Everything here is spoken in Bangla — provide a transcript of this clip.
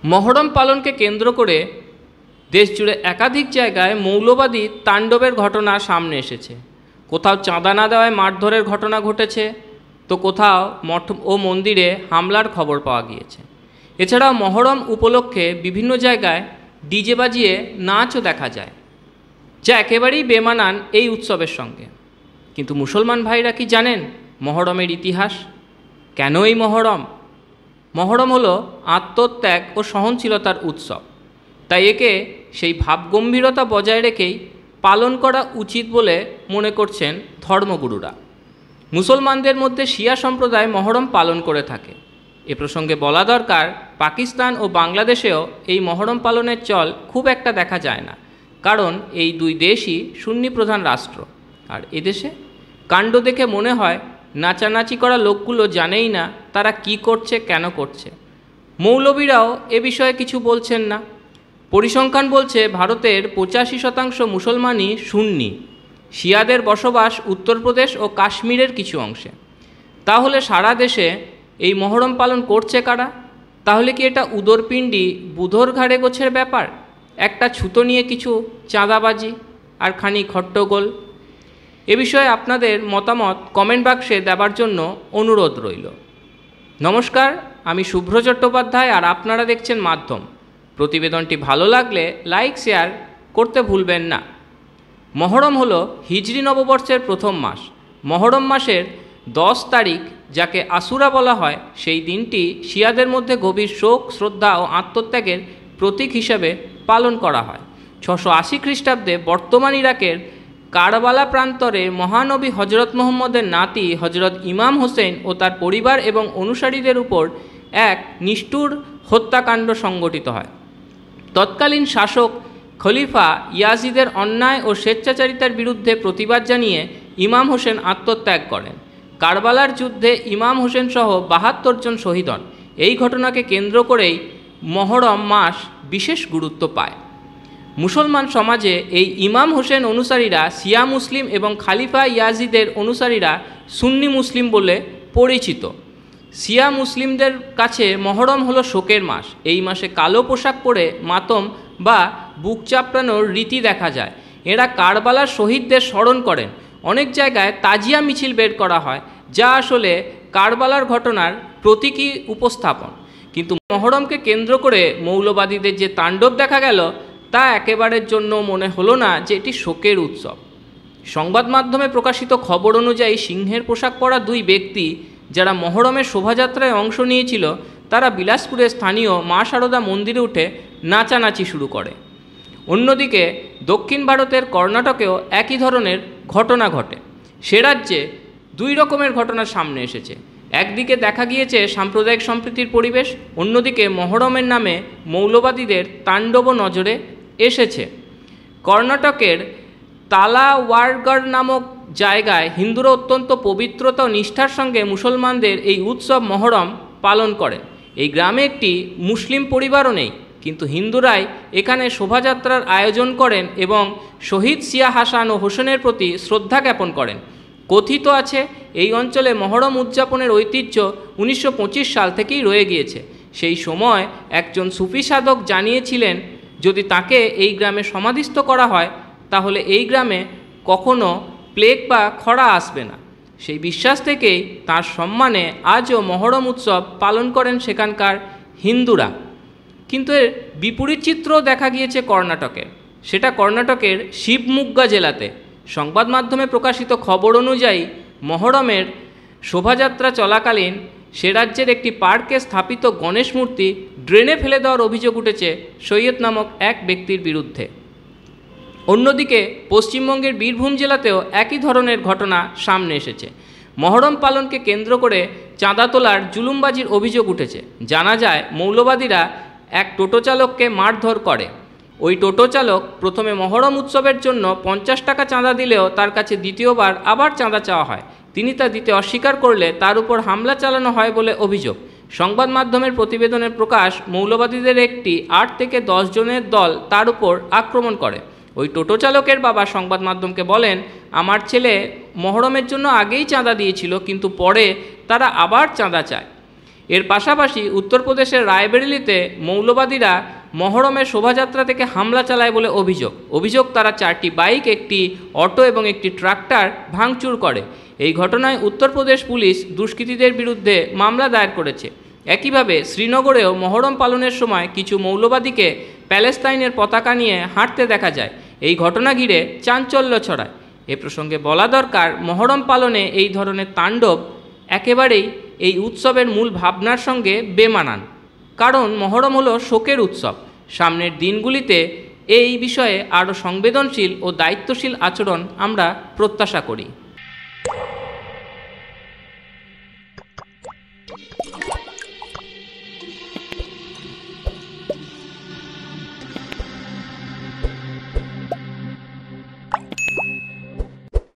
মহরম পালনকে কেন্দ্র করে দেশ জুড়ে একাধিক জায়গায় মৌলবাদী তাণ্ডবের ঘটনা সামনে এসেছে। কোথাও চাঁদা না দেওয়ায় মারধরের ঘটনা ঘটেছে, তো কোথাও মঠ ও মন্দিরে হামলার খবর পাওয়া গিয়েছে। এছাড়াও মহরম উপলক্ষে বিভিন্ন জায়গায় ডিজে বাজিয়ে নাচও দেখা যায়, যা একেবারেই বেমানান এই উৎসবের সঙ্গে। কিন্তু মুসলমান ভাইরা কি জানেন মহরমের ইতিহাস? কেন এই মহরম? মহরম হলো আত্মত্যাগ ও সহনশীলতার উৎসব, তাই একে সেই ভাবগম্ভীরতা বজায় রেখেই পালন করা উচিত বলে মনে করছেন ধর্মগুরুরা। মুসলমানদের মধ্যে শিয়া সম্প্রদায় মহরম পালন করে থাকে। এ প্রসঙ্গে বলা দরকার, পাকিস্তান ও বাংলাদেশেও এই মহরম পালনের চল খুব একটা দেখা যায় না, কারণ এই দুই দেশই সুন্নি প্রধান রাষ্ট্র। আর এদেশে কাণ্ড দেখে মনে হয় নাচানাচি করা লোকগুলো জানেই না তারা কি করছে, কেন করছে। মৌলবীরাও এ বিষয়ে কিছু বলছেন না। পরিসংখ্যান বলছে ভারতের 85% মুসলমানই সুন্নি, শিয়াদের বসবাস উত্তরপ্রদেশ ও কাশ্মীরের কিছু অংশে। তাহলে সারা দেশে এই মহরম পালন করছে কারা? তাহলে কি এটা উদরপিণ্ডি বুধর ঘাড়ে গোছের ব্যাপার? একটা ছুতো নিয়ে কিছু চাঁদাবাজি আর খানিক হট্টগোল? এ বিষয়ে আপনাদের মতামত কমেন্ট বাক্সে দেবার জন্য অনুরোধ রইল। নমস্কার, আমি শুভ্র চট্টোপাধ্যায়, আর আপনারা দেখছেন মাধ্যম। প্রতিবেদনটি ভালো লাগলে লাইক শেয়ার করতে ভুলবেন না। মহরম হলো হিজরি নববর্ষের প্রথম মাস। মহরম মাসের 10 তারিখ, যাকে আশুরা বলা হয়, সেই দিনটি শিয়াদের মধ্যে গভীর শোক, শ্রদ্ধা ও আত্মত্যাগের প্রতীক হিসাবে পালন করা হয়। 680 খ্রিস্টাব্দে বর্তমান ইরাকের কারবালা প্রান্তরে মহানবী হজরত মুহাম্মদের নাতি হজরত ইমাম হোসেন ও তার পরিবার এবং অনুসারীদের উপর এক নিষ্ঠুর হত্যাকাণ্ড সংঘটিত হয়। তৎকালীন শাসক খলিফা ইয়াজিদের অন্যায় ও স্বেচ্ছাচারিতার বিরুদ্ধে প্রতিবাদ জানিয়ে ইমাম হোসেন আত্মত্যাগ করেন। কারবালার যুদ্ধে ইমাম হোসেন সহ 72 জন শহীদ হন। এই ঘটনাকে কেন্দ্র করেই মহরম মাস বিশেষ গুরুত্ব পায়। মুসলমান সমাজে এই ইমাম হোসেন অনুসারীরা শিয়া মুসলিম এবং খালিফা ইয়াজিদের অনুসারীরা সুন্নি মুসলিম বলে পরিচিত। শিয়া মুসলিমদের কাছে মহরম হলো শোকের মাস। এই মাসে কালো পোশাক পরে মাতম বা বুক চাপড়ানোর রীতি দেখা যায়। এরা কারবালার শহীদদের স্মরণ করেন। অনেক জায়গায় তাজিয়া মিছিল বের করা হয়, যা আসলে কারবালার ঘটনার প্রতীকী উপস্থাপন। কিন্তু মহরমকে কেন্দ্র করে মৌলবাদীদের যে তাণ্ডব দেখা গেল, তা একেবারের জন্য মনে হলো না যে এটি শোকের উৎসব। সংবাদ মাধ্যমে প্রকাশিত খবর অনুযায়ী সিংহের পোশাক পরা 2 ব্যক্তি যারা মহরমের শোভাযাত্রায় অংশ নিয়েছিল, তারা বিলাসপুরের স্থানীয় মা শারদা মন্দিরে উঠে নাচানাচি শুরু করে। অন্যদিকে দক্ষিণ ভারতের কর্ণাটকেও একই ধরনের ঘটনা ঘটে। সে রাজ্যে 2 রকমের ঘটনা সামনে এসেছে। একদিকে দেখা গিয়েছে সাম্প্রদায়িক সম্প্রীতির পরিবেশ, অন্যদিকে মহরমের নামে মৌলবাদীদের তাণ্ডব নজরে এসেছে। কর্ণাটকের তালাওয়ারগড় নামক জায়গায় হিন্দুরা অত্যন্ত পবিত্রতা ও নিষ্ঠার সঙ্গে মুসলমানদের এই উৎসব মহরম পালন করেন। এই গ্রামে একটি মুসলিম পরিবারও নেই, কিন্তু হিন্দুরাই এখানে শোভাযাত্রার আয়োজন করেন এবং শহীদ শিয়া হাসান ও হোসেনের প্রতি শ্রদ্ধা জ্ঞাপন করেন। কথিত আছে এই অঞ্চলে মহরম উদযাপনের ঐতিহ্য 1925 সাল থেকেই রয়ে গিয়েছে। সেই সময় একজন সুফি সাধক জানিয়েছিলেন, যদি তাকে এই গ্রামে সমাধিস্থ করা হয় তাহলে এই গ্রামে কখনো প্লেগ বা খরা আসবে না। সেই বিশ্বাস থেকেই তার সম্মানে আজও মহরম উৎসব পালন করেন সেখানকার হিন্দুরা। কিন্তু এর বিপরীত চিত্রও দেখা গিয়েছে কর্ণাটকের। সেটা কর্ণাটকের শিবমোগ্গা জেলাতে। সংবাদ মাধ্যমে প্রকাশিত খবর অনুযায়ী মহরমের শোভাযাত্রা চলাকালীন সে রাজ্যের একটি পার্কে স্থাপিত গণেশ মূর্তি ড্রেনে ফেলে দেওয়ার অভিযোগ উঠেছে সৈয়দ নামক এক ব্যক্তির বিরুদ্ধে। অন্যদিকে পশ্চিমবঙ্গের বীরভূম জেলাতেও একই ধরনের ঘটনা সামনে এসেছে। মহরম পালনকে কেন্দ্র করে চাঁদা তোলার জুলুমবাজির অভিযোগ উঠেছে। জানা যায় মৌলবাদীরা এক টোটো চালককে মারধর করে। ওই টোটো চালক প্রথমে মহরম উৎসবের জন্য 50 টাকা চাঁদা দিলেও তার কাছে দ্বিতীয়বার আবার চাঁদা চাওয়া হয়। তিনি তা দিতে অস্বীকার করলে তার উপর হামলা চালানো হয় বলে অভিযোগ। সংবাদ মাধ্যমের প্রতিবেদনের প্রকাশ, মৌলবাদীদের একটি 8 থেকে 10 জনের দল তার উপর আক্রমণ করে। ওই টোটো চালকের বাবা সংবাদ মাধ্যমকে বলেন, আমার ছেলে মহরমের জন্য আগেই চাঁদা দিয়েছিল, কিন্তু পরে তারা আবার চাঁদা চায়। এর পাশাপাশি উত্তরপ্রদেশের রায়বেরেলিতে মৌলবাদীরা মহরমের শোভাযাত্রা থেকে হামলা চালায় বলে অভিযোগ তারা 4টি বাইক, একটি অটো এবং একটি ট্রাক্টর ভাঙচুর করে। এই ঘটনায় উত্তরপ্রদেশ পুলিশ দুষ্কৃতীদের বিরুদ্ধে মামলা দায়ের করেছে। একইভাবে শ্রীনগরেও মহরম পালনের সময় কিছু মৌলবাদীকে প্যালেস্তাইনের পতাকা নিয়ে হাঁটতে দেখা যায়। এই ঘটনা ঘিরে চাঞ্চল্য ছড়ায়। এ প্রসঙ্গে বলা দরকার, মহরম পালনে এই ধরনের তাণ্ডব একেবারেই এই উৎসবের মূল ভাবনার সঙ্গে বেমানান। কারণ মহরম হলো শোকের উৎসব। সামনের দিনগুলিতে এই বিষয়ে আরও সংবেদনশীল ও দায়িত্বশীল আচরণ আমরা প্রত্যাশা করি।